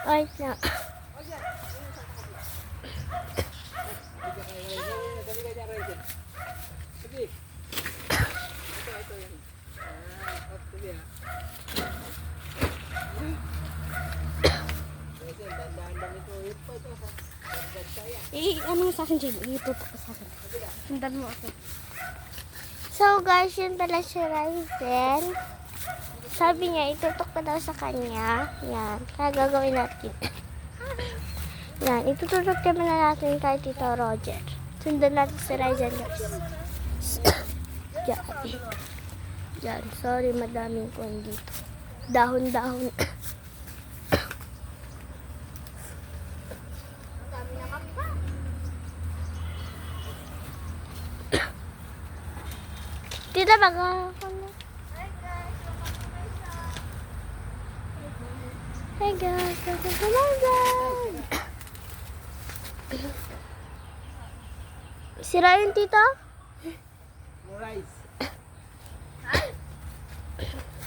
Wait lang. Ano sa akin, Jane? Itutok ko sa akin. Sundan mo ako. So guys, yun pala si Ryzen. Sabi niya, itutok ko daw sa kanya. Yan. Kaya gagawin natin. Yan. Itututok naman na natin kay Tito Roger. Sundan natin si Ryzen guys. Yan. Yan. Sorry, madaming kuwan dito. Dahon-dahon. Tita, baga. Hey guys, welcome to my vlog. Sira yung tita?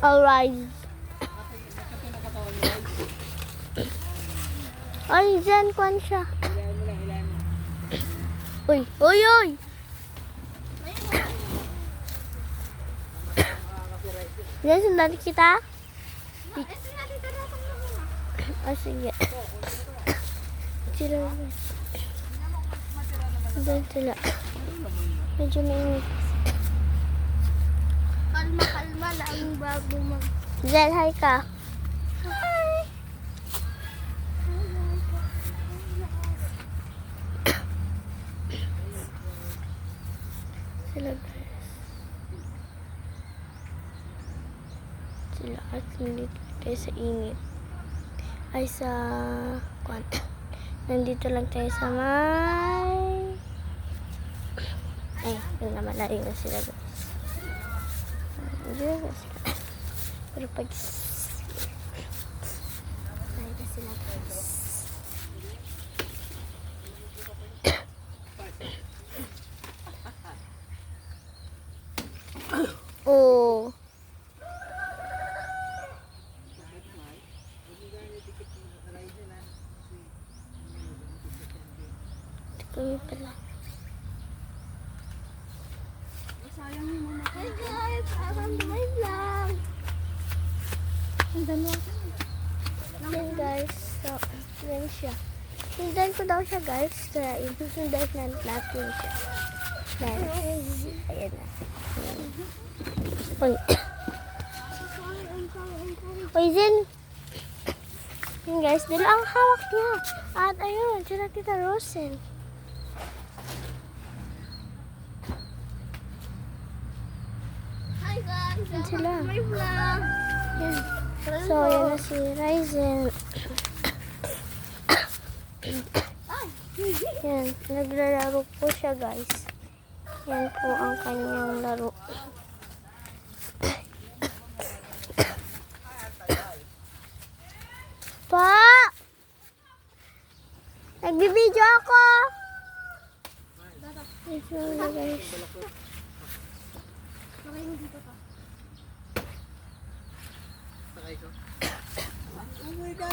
Alright. Ay, dyan, kwan siya. Uy, uy, uy! Yan, sundan kita? Oh, sige. Sila. Sundan sila. Medyo mainit. Kalma lang bago mag... Zel, hi ka. Hi! Sila guys. Sila at nandito tayo sa init. Ay sa... Kwan. Nandito lang tayo sa may... Ay, yun na malayo na sila guys. Diyan na sila. Pero pag... Malayo na sila guys. Oh. Kami pala. Hi guys! Welcome to my vlog! Sundan mo ako. Yan guys. So, yan siya. Sundan ko daw siya guys. Kaya isusundan natin siya. Guys. Ayan na. Uy. Uy, Zen. Yan guys. Dala ang hawak niya. At ayun. Diyan na Tita Rosen. Hi guys! Yan sila. Welcome to my vlog! Yan. So, yan na si Ryzen. Yan. Naglalaro po siya guys. Yan po ang kanyang laro. Pa! Nagbibideo ako! Ito na guys. Sakay mo dito pa. Sakay ko. Oh my God,